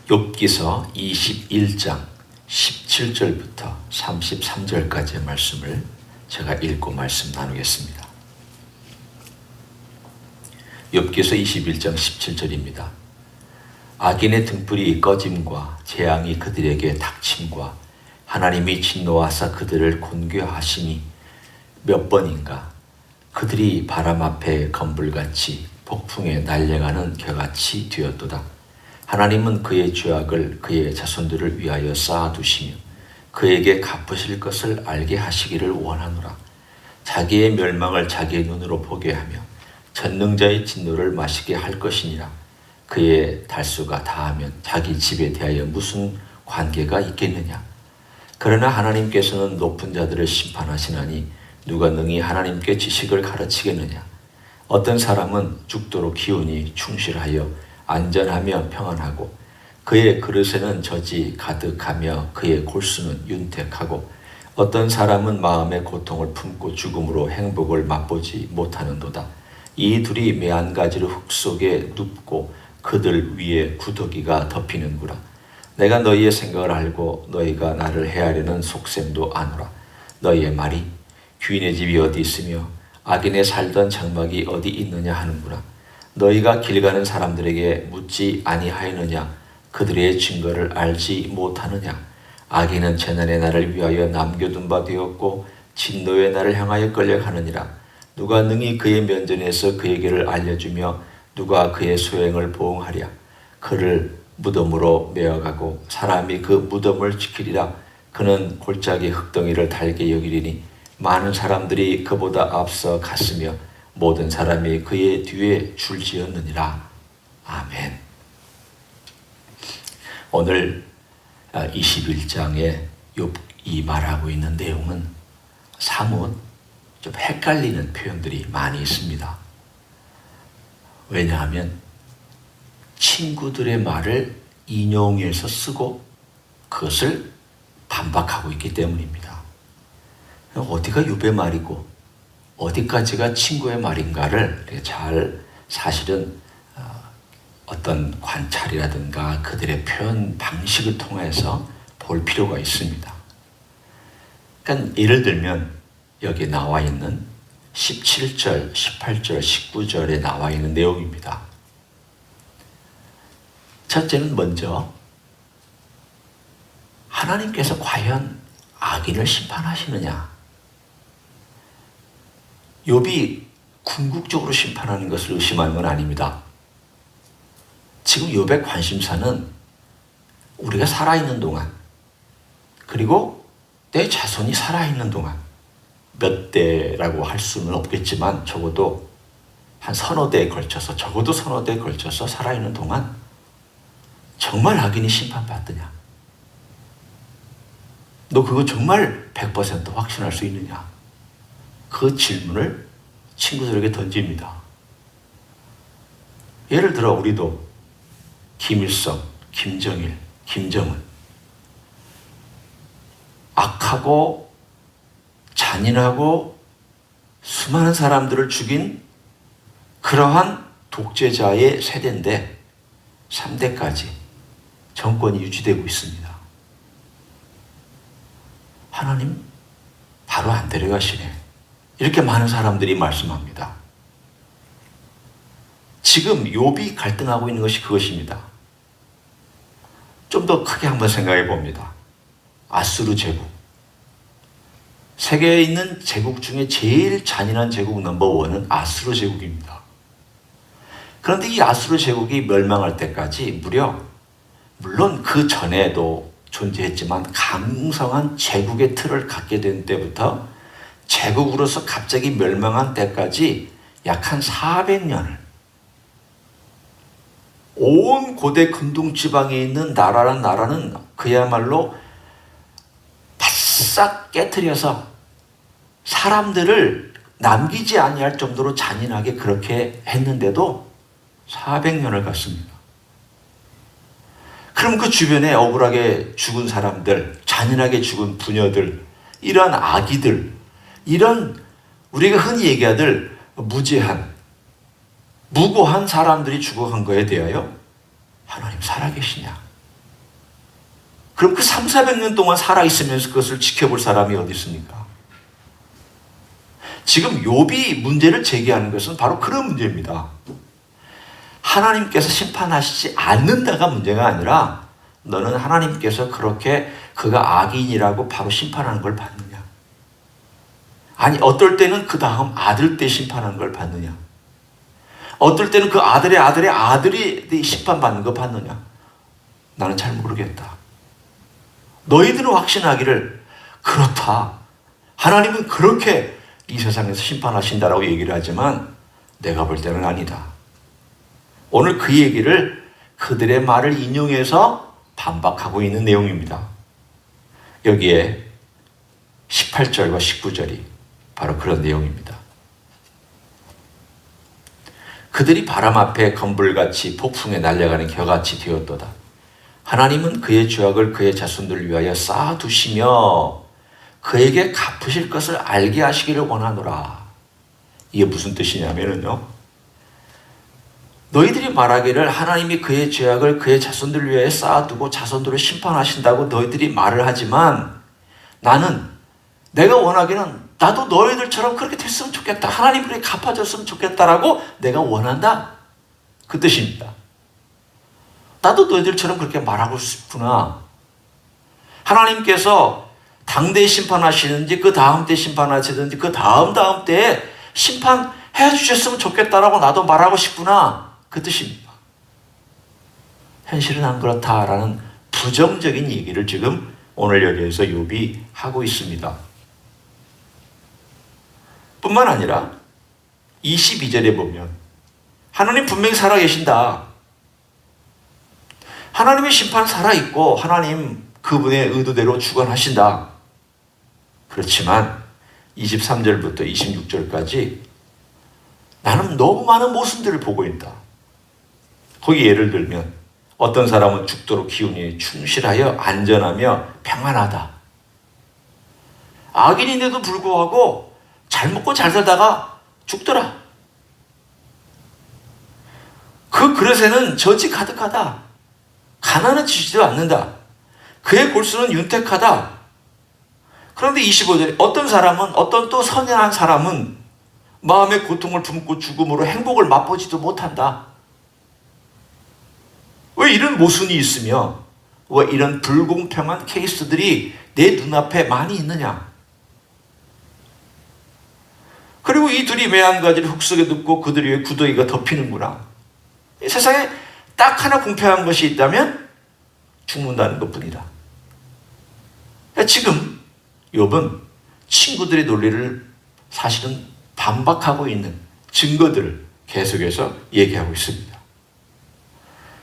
욥기서 21장 17절부터 33절까지의 말씀을 제가 읽고 말씀 나누겠습니다. 욥기서 21장 17절입니다. 악인의 등불이 꺼짐과 재앙이 그들에게 닥침과 하나님이 진노하사 그들을 곤괴하심이 몇 번인가. 그들이 바람 앞에 검불같이 폭풍에 날려가는 겨같이 되었도다. 하나님은 그의 죄악을 그의 자손들을 위하여 쌓아두시며 그에게 갚으실 것을 알게 하시기를 원하노라. 자기의 멸망을 자기의 눈으로 보게 하며 전능자의 진노를 마시게 할 것이니라. 그의 달수가 다하면 자기 집에 대하여 무슨 관계가 있겠느냐. 그러나 하나님께서는 높은 자들을 심판하시나니 누가 능히 하나님께 지식을 가르치겠느냐. 어떤 사람은 죽도록 기운이 충실하여 안전하며 평안하고 그의 그릇에는 젖이 가득하며 그의 골수는 윤택하고 어떤 사람은 마음의 고통을 품고 죽음으로 행복을 맛보지 못하는도다. 이 둘이 매한가지로 흙 속에 눕고 그들 위에 구더기가 덮이는구나. 내가 너희의 생각을 알고 너희가 나를 해하려는 속셈도 아노라. 너희의 말이 귀인의 집이 어디 있으며 악인의 살던 장막이 어디 있느냐 하는구나. 너희가 길 가는 사람들에게 묻지 아니하였느냐. 그들의 증거를 알지 못하느냐. 악인은 재난의 날을 위하여 남겨둔 바 되었고 진노의 날을 향하여 끌려가느니라. 누가 능히 그의 면전에서 그에게를 알려주며 누가 그의 소행을 보응하랴. 그를 무덤으로 메어가고 사람이 그 무덤을 지키리라. 그는 골짜기 흙덩이를 달게 여기리니 많은 사람들이 그보다 앞서 갔으며 모든 사람이 그의 뒤에 줄지었느니라. 아멘. 오늘 21장에 욥이 말하고 있는 내용은 사뭇 좀 헷갈리는 표현들이 많이 있습니다. 왜냐하면 친구들의 말을 인용해서 쓰고 그것을 반박하고 있기 때문입니다. 어디가 욥의 말이고 어디까지가 친구의 말인가를 잘 사실은 어떤 관찰이라든가 그들의 표현 방식을 통해서 볼 필요가 있습니다. 그러니까 예를 들면 여기 나와 있는 17절, 18절, 19절에 나와 있는 내용입니다. 첫째는 먼저 하나님께서 과연 악인을 심판하시느냐? 욥이 궁극적으로 심판하는 것을 의심하는 건 아닙니다. 지금 욥의 관심사는 우리가 살아있는 동안 그리고 내 자손이 살아있는 동안 몇 대라고 할 수는 없겠지만 적어도 한 서너 대에 걸쳐서 적어도 서너 대에 걸쳐서 살아있는 동안 정말 악인이 심판받느냐? 너 그거 정말 100% 확신할 수 있느냐? 그 질문을 친구들에게 던집니다. 예를 들어 우리도 김일성, 김정일, 김정은 악하고 잔인하고 수많은 사람들을 죽인 그러한 독재자의 세대인데 3대까지 정권이 유지되고 있습니다. 하나님 바로 안 데려가시네. 이렇게 많은 사람들이 말씀합니다. 지금 욥이 갈등하고 있는 것이 그것입니다. 좀 더 크게 한번 생각해 봅니다. 아수르 제국. 세계에 있는 제국 중에 제일 잔인한 제국 넘버1은 아수르 제국입니다. 그런데 이 아수르 제국이 멸망할 때까지 물론 그 전에도 존재했지만 강성한 제국의 틀을 갖게 된 때부터 제국으로서 갑자기 멸망한 때까지 약 한 400년을 온 고대 근동 지방에 있는 나라는 그야말로 바싹 깨트려서 사람들을 남기지 아니할 정도로 잔인하게 그렇게 했는데도 400년을 갔습니다. 그럼 그 주변에 억울하게 죽은 사람들, 잔인하게 죽은 부녀들, 이러한 아기들, 이런 우리가 흔히 얘기하들 무고한 사람들이 죽어간 거에 대하여 하나님 살아계시냐? 그럼 그 3, 400년 동안 살아있으면서 그것을 지켜볼 사람이 어디 있습니까? 지금 욥이 문제를 제기하는 것은 바로 그런 문제입니다. 하나님께서 심판하시지 않는다가 문제가 아니라 너는 하나님께서 그렇게 그가 악인이라고 바로 심판하는 걸 받느냐? 아니 어떨 때는 그 다음 아들 때 심판하는 걸 받느냐? 어떨 때는 그 아들의 아들이 심판받는 거 받느냐? 나는 잘 모르겠다. 너희들은 확신하기를 그렇다. 하나님은 그렇게 이 세상에서 심판하신다라고 얘기를 하지만 내가 볼 때는 아니다. 오늘 그 얘기를 그들의 말을 인용해서 반박하고 있는 내용입니다. 여기에 18절과 19절이 바로 그런 내용입니다. 그들이 바람 앞에 검불같이 폭풍에 날려가는 겨같이 되었도다. 하나님은 그의 죄악을 그의 자손들을 위하여 쌓아두시며 그에게 갚으실 것을 알게 하시기를 원하노라. 이게 무슨 뜻이냐면요. 너희들이 말하기를 하나님이 그의 죄악을 그의 자손들을 위하여 쌓아두고 자손들을 심판하신다고 너희들이 말을 하지만 나는 내가 원하기는 나도 너희들처럼 그렇게 됐으면 좋겠다. 하나님 그렇게 갚아줬으면 좋겠다라고 내가 원한다. 그 뜻입니다. 나도 너희들처럼 그렇게 말하고 싶구나. 하나님께서 당대에 심판하시는지 그 다음 때 심판하시든지 그 다음 때에 심판해 주셨으면 좋겠다라고 나도 말하고 싶구나. 그 뜻입니다. 현실은 안 그렇다라는 부정적인 얘기를 지금 오늘 여기에서 욥이 하고 있습니다. 뿐만 아니라 22절에 보면 하나님 분명히 살아계신다. 하나님의 심판 살아있고 하나님 그분의 의도대로 주관하신다. 그렇지만 23절부터 26절까지 나는 너무 많은 모순들을 보고 있다. 거기 예를 들면 어떤 사람은 죽도록 기운이 충실하여 안전하며 평안하다. 악인인데도 불구하고 잘 먹고 잘 살다가 죽더라. 그 그릇에는 젖이 가득하다. 가난해지지도 않는다. 그의 골수는 윤택하다. 그런데 25절에 어떤 사람은 어떤 또 선량한 사람은 마음의 고통을 품고 죽음으로 행복을 맛보지도 못한다. 왜 이런 모순이 있으며 왜 이런 불공평한 케이스들이 내 눈앞에 많이 있느냐? 그리고 이 둘이 매한가지를 흙 속에 눕고 그들 위에 구더기가 덮이는구나. 이 세상에 딱 하나 공평한 것이 있다면 죽는다는 것뿐이다. 지금 욥은 친구들의 논리를 사실은 반박하고 있는 증거들을 계속해서 얘기하고 있습니다.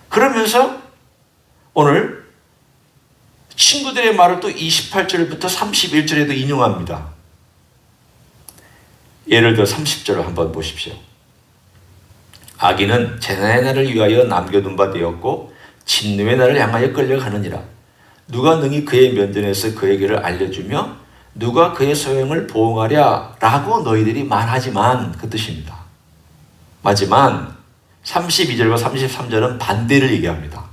그러면서 오늘 친구들의 말을 또 28절부터 31절에도 인용합니다. 예를 들어 30절을 한번 보십시오. 악인은 재난의 날을 위하여 남겨둔 바 되었고 진노의 날을 향하여 끌려가느니라. 누가 능히 그의 면전에서 그에게를 알려주며 누가 그의 소용을 보응하랴 라고 너희들이 말하지만 그 뜻입니다. 하지만 32절과 33절은 반대를 얘기합니다.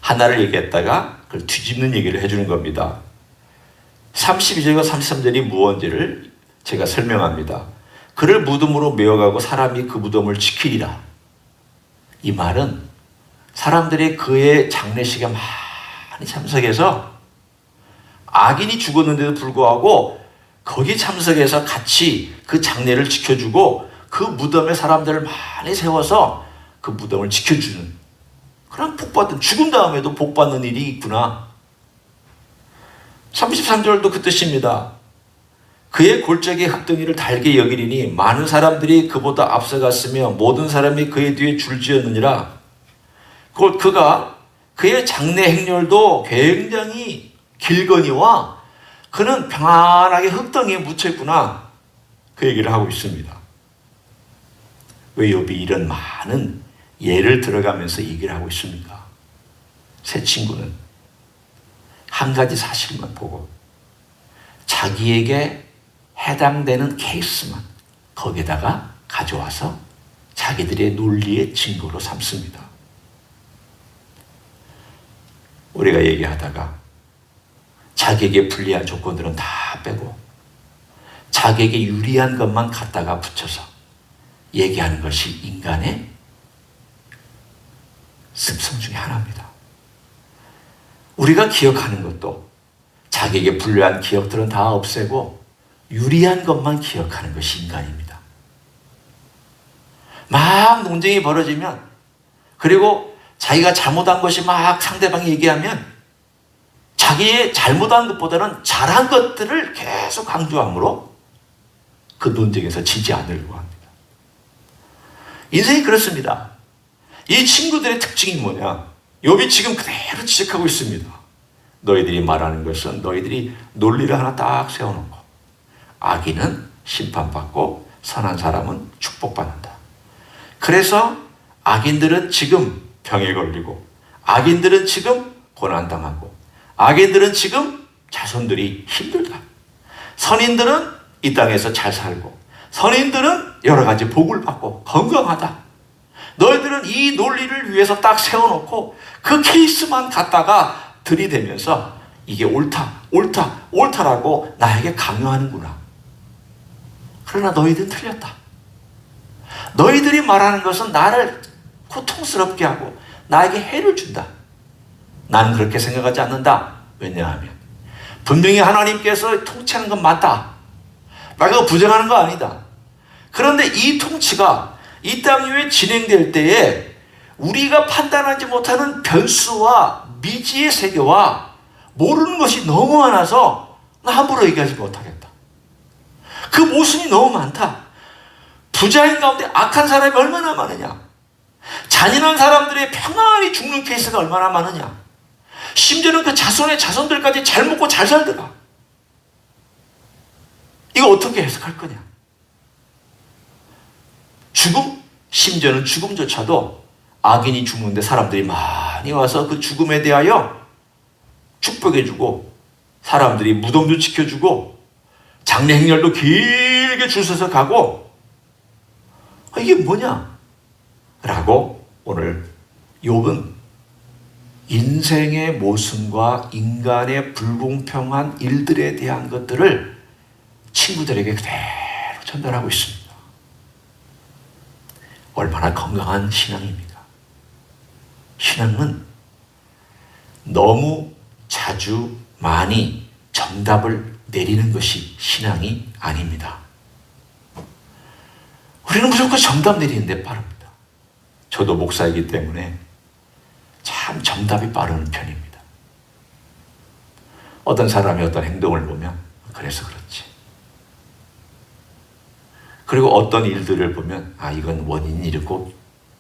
하나를 얘기했다가 그걸 뒤집는 얘기를 해주는 겁니다. 32절과 33절이 무언지를 제가 설명합니다. 그를 무덤으로 메어가고 사람이 그 무덤을 지키리라. 이 말은 사람들이 그의 장례식에 많이 참석해서 악인이 죽었는데도 불구하고 거기 참석해서 같이 그 장례를 지켜주고 그 무덤에 사람들을 많이 세워서 그 무덤을 지켜주는 그런 복받은 죽은 다음에도 복받는 일이 있구나. 33절도 그 뜻입니다. 그의 골짜기의 흙덩이를 달게 여기리니 많은 사람들이 그보다 앞서갔으며 모든 사람이 그의 뒤에 줄지었느니라. 곧 그가 그의 장례 행렬도 굉장히 길거니와 그는 평안하게 흙덩이에 묻혀있구나. 그 얘기를 하고 있습니다. 왜 욥이 이런 많은 예를 들어가면서 얘기를 하고 있습니까? 새 친구는 한 가지 사실만 보고 자기에게 해당되는 케이스만 거기에다가 가져와서 자기들의 논리의 증거로 삼습니다. 우리가 얘기하다가 자기에게 불리한 조건들은 다 빼고 자기에게 유리한 것만 갖다가 붙여서 얘기하는 것이 인간의 습성 중에 하나입니다. 우리가 기억하는 것도 자기에게 불리한 기억들은 다 없애고 유리한 것만 기억하는 것이 인간입니다. 막 논쟁이 벌어지면, 그리고 자기가 잘못한 것이 막 상대방이 얘기하면 자기의 잘못한 것보다는 잘한 것들을 계속 강조함으로 그 논쟁에서 지지 않으려고 합니다. 인생이 그렇습니다. 이 친구들의 특징이 뭐냐? 욥이 지금 그대로 지적하고 있습니다. 너희들이 말하는 것은 너희들이 논리를 하나 딱 세워놓고 악인은 심판받고 선한 사람은 축복받는다. 그래서 악인들은 지금 병에 걸리고 악인들은 지금 고난당하고 악인들은 지금 자손들이 힘들다. 선인들은 이 땅에서 잘 살고 선인들은 여러 가지 복을 받고 건강하다. 너희들은 이 논리를 위해서 딱 세워놓고 그 케이스만 갖다가 들이대면서 이게 옳다, 옳다, 옳다라고 나에게 강요하는구나. 그러나 너희들은 틀렸다. 너희들이 말하는 것은 나를 고통스럽게 하고 나에게 해를 준다. 나는 그렇게 생각하지 않는다. 왜냐하면 분명히 하나님께서 통치하는 건 맞다. 내가 부정하는 거 아니다. 그런데 이 통치가 이 땅 위에 진행될 때에 우리가 판단하지 못하는 변수와 미지의 세계와 모르는 것이 너무 많아서 나 함부로 얘기하지 못하겠다. 그 모순이 너무 많다. 부자인 가운데 악한 사람이 얼마나 많으냐. 잔인한 사람들의 평안히 죽는 케이스가 얼마나 많으냐. 심지어는 그 자손의 자손들까지 잘 먹고 잘 살더라. 이거 어떻게 해석할 거냐. 죽음, 심지어는 죽음조차도 악인이 죽는데 사람들이 많이 와서 그 죽음에 대하여 축복해주고 사람들이 무덤도 지켜주고 장례 행렬도 길게 줄 서서 가고 이게 뭐냐? 라고 오늘 욥은 인생의 모순과 인간의 불공평한 일들에 대한 것들을 친구들에게 그대로 전달하고 있습니다. 얼마나 건강한 신앙입니다. 신앙은 너무 자주 많이 정답을 내리는 것이 신앙이 아닙니다. 우리는 무조건 정답 내리는데 빠릅니다. 저도 목사이기 때문에 참 정답이 빠르는 편입니다. 어떤 사람이 어떤 행동을 보면 그래서 그렇지. 그리고 어떤 일들을 보면 이건 원인이 이렇고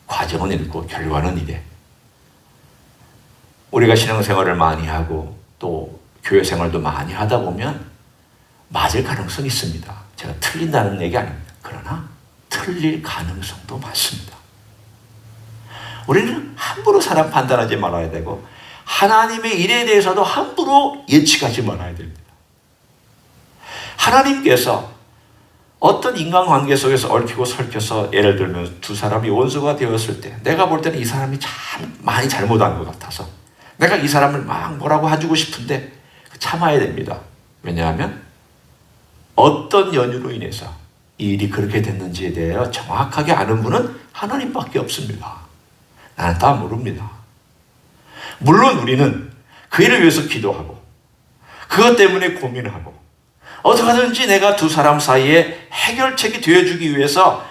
과정은 이렇고 결과는 이래. 우리가 신앙생활을 많이 하고 또 교회 생활도 많이 하다 보면 맞을 가능성이 있습니다. 제가 틀린다는 얘기 아닙니다. 그러나 틀릴 가능성도 많습니다. 우리는 함부로 사람 판단하지 말아야 되고 하나님의 일에 대해서도 함부로 예측하지 말아야 됩니다. 하나님께서 어떤 인간관계 속에서 얽히고 설켜서 예를 들면 두 사람이 원수가 되었을 때 내가 볼 때는 이 사람이 참 많이 잘못한 것 같아서 내가 이 사람을 막 뭐라고 해주고 싶은데 참아야 됩니다. 왜냐하면 어떤 연유로 인해서 이 일이 그렇게 됐는지에 대해 정확하게 아는 분은 하나님밖에 없습니다. 나는 다 모릅니다. 물론 우리는 그 일을 위해서 기도하고 그것 때문에 고민하고 어떻게든지 내가 두 사람 사이에 해결책이 되어주기 위해서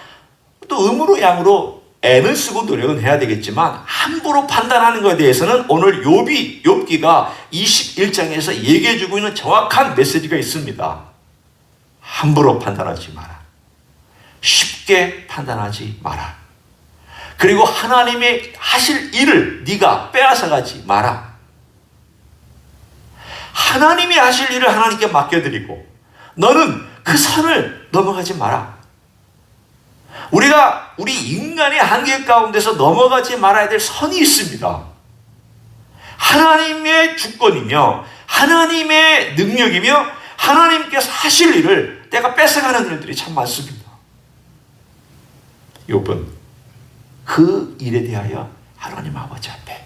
또 음으로 양으로 애를 쓰고 노력은 해야 되겠지만 함부로 판단하는 것에 대해서는 오늘 욥기가 21장에서 얘기해주고 있는 정확한 메시지가 있습니다. 함부로 판단하지 마라. 쉽게 판단하지 마라. 그리고 하나님의 하실 일을 네가 빼앗아가지 마라. 하나님이 하실 일을 하나님께 맡겨드리고 너는 그 선을 넘어가지 마라. 우리가 우리 인간의 한계 가운데서 넘어가지 말아야 될 선이 있습니다. 하나님의 주권이며 하나님의 능력이며 하나님께서 하실 일을 내가 뺏어가는 일들이 참 많습니다. 욥은 그 일에 대하여 하나님 아버지 앞에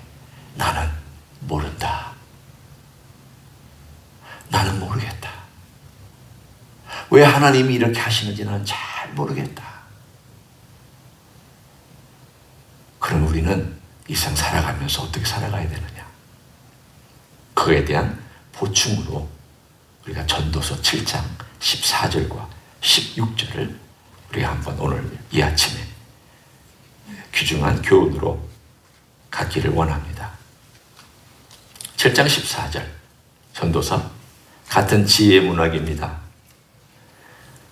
나는 모른다 왜 하나님이 이렇게 하시는지 나는 잘 모르겠다. 그럼 우리는 이 생 살아가면서 어떻게 살아가야 되느냐? 그에 대한 보충으로 우리가 전도서 7장 14절과 16절을 우리가 한번 오늘 이 아침에 귀중한 교훈으로 갖기를 원합니다. 7장 14절 전도서 같은 지혜 문학입니다.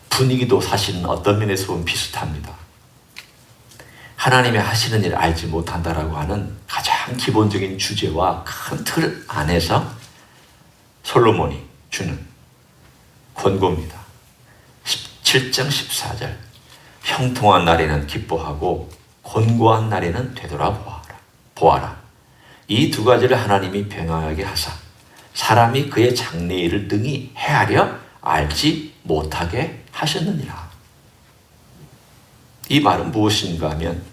분위기도 사실은 어떤 면에서 보면 비슷합니다. 하나님이 하시는 일을 알지 못한다라고 하는 가장 기본적인 주제와 큰 틀 안에서 솔로몬이 주는 권고입니다. 7장 14절 형통한 날에는 기뻐하고 곤고한 날에는 되돌아보아라. 이 두 가지를 하나님이 병행하게 하사 사람이 그의 장래일을 능히 헤아려 알지 못하게 하셨느니라. 이 말은 무엇인가 하면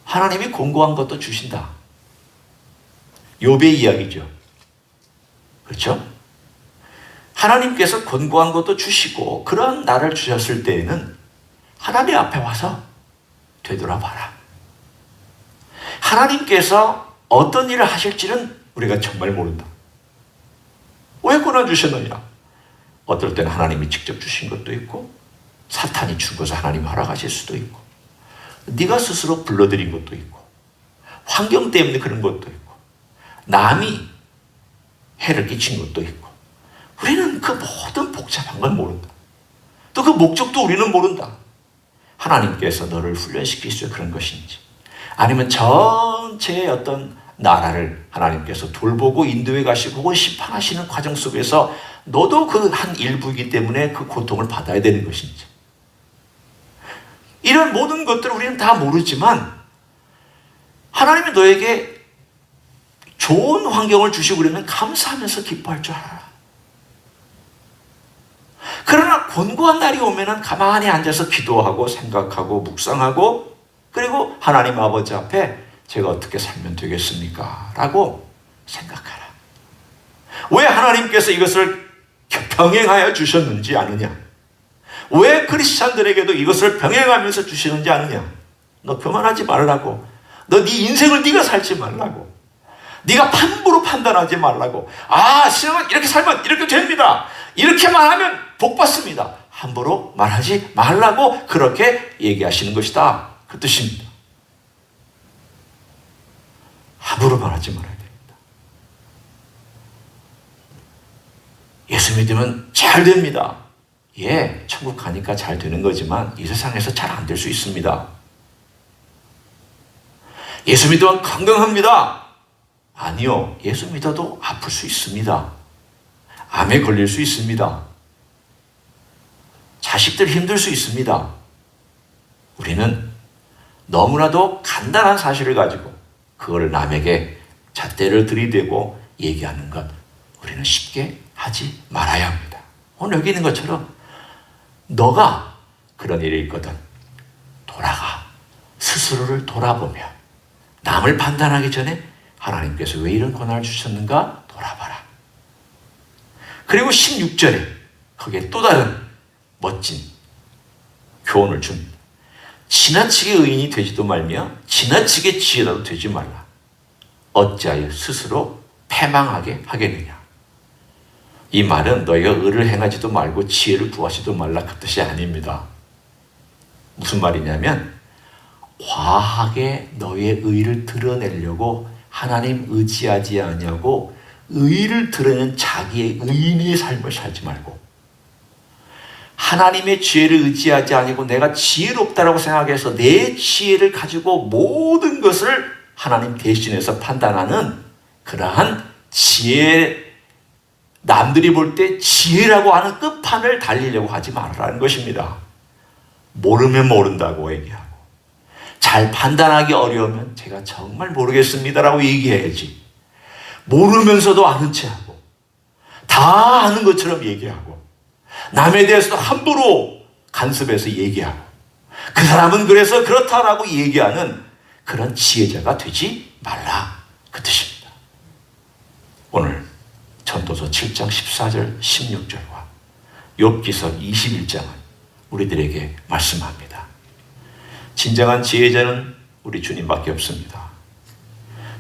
하나님이 곤고한 것도 주신다. 욥의 이야기죠. 그렇죠? 하나님께서 곤고한 것도 주시고 그런 나를 주셨을 때에는 하나님 앞에 와서 되돌아봐라. 하나님께서 어떤 일을 하실지는 우리가 정말 모른다. 왜 고난 주셨느냐? 어떨 때는 하나님이 직접 주신 것도 있고 사탄이 준 것을 하나님이 허락하실 수도 있고 네가 스스로 불러들인 것도 있고 환경 때문에 그런 것도 있고 남이 해를 끼친 것도 있고 우리는 그 모든 복잡한 건 모른다. 또 그 목적도 우리는 모른다. 하나님께서 너를 훈련시킬 수 있는 그런 것인지 아니면 전체의 어떤 나라를 하나님께서 돌보고 인도해 가시고 혹은 심판하시는 과정 속에서 너도 그 한 일부이기 때문에 그 고통을 받아야 되는 것인지 이런 모든 것들을 우리는 다 모르지만 하나님이 너에게 좋은 환경을 주시고 그러면 감사하면서 기뻐할 줄 알아라. 그러나 곤고한 날이 오면은 가만히 앉아서 기도하고 생각하고 묵상하고 그리고 하나님 아버지 앞에 제가 어떻게 살면 되겠습니까? 라고 생각하라. 왜 하나님께서 이것을 병행하여 주셨는지 아느냐? 왜 크리스찬들에게도 이것을 병행하면서 주시는지 아느냐? 너 교만하지 말라고. 너 네 인생을 네가 살지 말라고. 네가 함부로 판단하지 말라고. 아, 신앙은 이렇게 살면 이렇게 됩니다. 이렇게만 하면 복 받습니다. 함부로 말하지 말라고 그렇게 얘기하시는 것이다. 그 뜻입니다. 함부로 말하지 말아야 됩니다. 예수 믿으면 잘 됩니다. 예, 천국 가니까 잘 되는 거지만 이 세상에서 잘 안 될 수 있습니다. 예수 믿으면 건강합니다. 아니요, 예수 믿어도 아플 수 있습니다. 암에 걸릴 수 있습니다. 자식들 힘들 수 있습니다. 우리는 너무나도 간단한 사실을 가지고 그걸 남에게 잣대를 들이대고 얘기하는 것 우리는 쉽게 하지 말아야 합니다. 오늘 여기 있는 것처럼 너가 그런 일이 있거든 돌아가 스스로를 돌아보며 남을 판단하기 전에 하나님께서 왜 이런 고난을 주셨는가 돌아봐라. 그리고 16절에 거기에 또 다른 멋진 교훈을 줍니다. 지나치게 의인이 되지도 말며 지나치게 지혜라도 되지 말라. 어찌하여 스스로 패망하게 하겠느냐. 이 말은 너희가 의를 행하지도 말고 지혜를 구하지도 말라 그 뜻이 아닙니다. 무슨 말이냐면 과하게 너희의 의를 드러내려고 하나님 의지하지 않냐고 의를 드러내는 자기의 의인의 삶을 살지 말고 하나님의 지혜를 의지하지 아니고 내가 지혜롭다라고 생각해서 내 지혜를 가지고 모든 것을 하나님 대신해서 판단하는 그러한 지혜, 남들이 볼 때 지혜라고 하는 끝판을 달리려고 하지 말라는 것입니다. 모르면 모른다고 얘기하고 잘 판단하기 어려우면 제가 정말 모르겠습니다라고 얘기해야지. 모르면서도 아는 체하고 다 아는 것처럼 얘기하고 남에 대해서도 함부로 간섭해서 얘기하고 그 사람은 그래서 그렇다라고 얘기하는 그런 지혜자가 되지 말라 그 뜻입니다. 오늘 전도서 7장 14절 16절과 욥기서 21장은 우리들에게 말씀합니다. 진정한 지혜자는 우리 주님밖에 없습니다.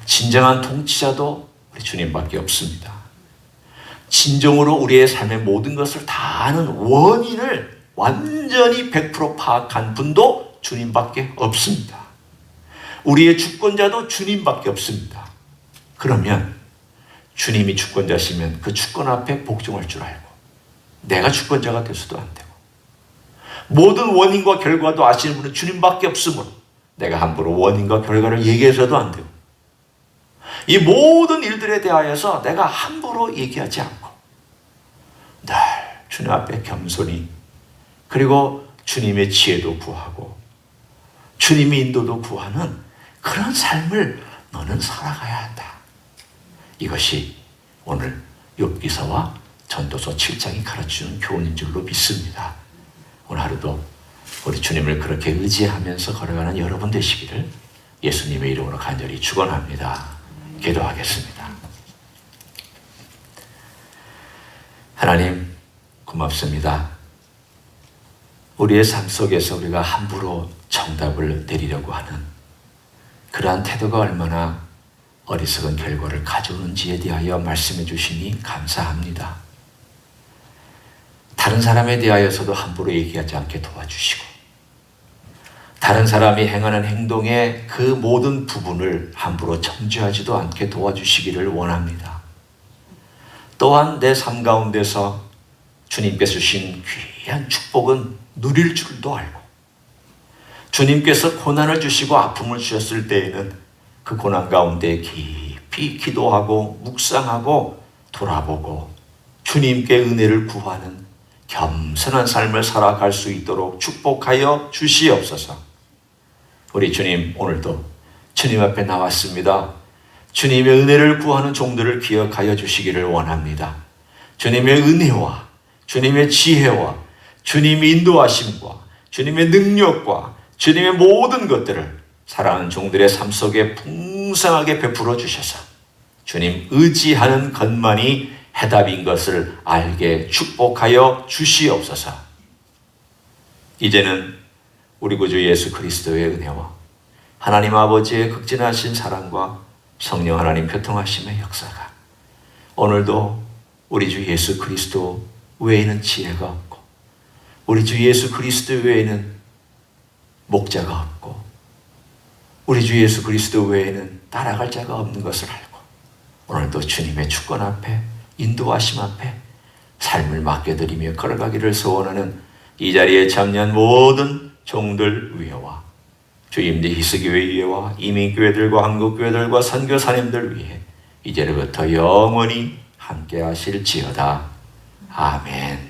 진정한 통치자도 우리 주님밖에 없습니다. 진정으로 우리의 삶의 모든 것을 다 아는 원인을 완전히 100% 파악한 분도 주님밖에 없습니다. 우리의 주권자도 주님밖에 없습니다. 그러면 주님이 주권자시면 그 주권 앞에 복종할 줄 알고 내가 주권자가 될 수도 안 되고 모든 원인과 결과도 아시는 분은 주님밖에 없으므로 내가 함부로 원인과 결과를 얘기해서도 안 되고 이 모든 일들에 대하여서 내가 함부로 얘기하지 않고 늘 주님 앞에 겸손히 그리고 주님의 지혜도 구하고 주님의 인도도 구하는 그런 삶을 너는 살아가야 한다. 이것이 오늘 욥기서와 전도서 7장이 가르치는 교훈인 줄로 믿습니다. 오늘 하루도 우리 주님을 그렇게 의지하면서 걸어가는 여러분 되시기를 예수님의 이름으로 간절히 축원합니다. 기도하겠습니다. 하나님 고맙습니다. 우리의 삶 속에서 우리가 함부로 정답을 내리려고 하는 그러한 태도가 얼마나 어리석은 결과를 가져오는지에 대하여 말씀해 주시니 감사합니다. 다른 사람에 대하여서도 함부로 얘기하지 않게 도와주시고 다른 사람이 행하는 행동의 그 모든 부분을 함부로 정죄하지도 않게 도와주시기를 원합니다. 또한 내 삶 가운데서 주님께서 주신 귀한 축복은 누릴 줄도 알고 주님께서 고난을 주시고 아픔을 주셨을 때에는 그 고난 가운데 깊이 기도하고 묵상하고 돌아보고 주님께 은혜를 구하는 겸손한 삶을 살아갈 수 있도록 축복하여 주시옵소서. 우리 주님 오늘도 주님 앞에 나왔습니다. 주님의 은혜를 구하는 종들을 기억하여 주시기를 원합니다. 주님의 은혜와 주님의 지혜와 주님의 인도하심과 주님의 능력과 주님의 모든 것들을 사랑하는 종들의 삶 속에 풍성하게 베풀어 주셔서 주님 의지하는 것만이 해답인 것을 알게 축복하여 주시옵소서. 이제는 우리 구주 예수 그리스도의 은혜와 하나님 아버지의 극진하신 사랑과 성령 하나님 교통하심의 역사가 오늘도 우리 주 예수 그리스도 외에는 지혜가 없고 우리 주 예수 그리스도 외에는 목자가 없고 우리 주 예수 그리스도 외에는 따라갈 자가 없는 것을 알고 오늘도 주님의 주권 앞에 인도하심 앞에 삶을 맡겨드리며 걸어가기를 소원하는 이 자리에 참여한 모든 종들 위에와 주임대 희스교회 위에와 이민교회들과 한국교회들과 선교사님들 위해 이제부터 영원히 함께 하실지어다. 아멘.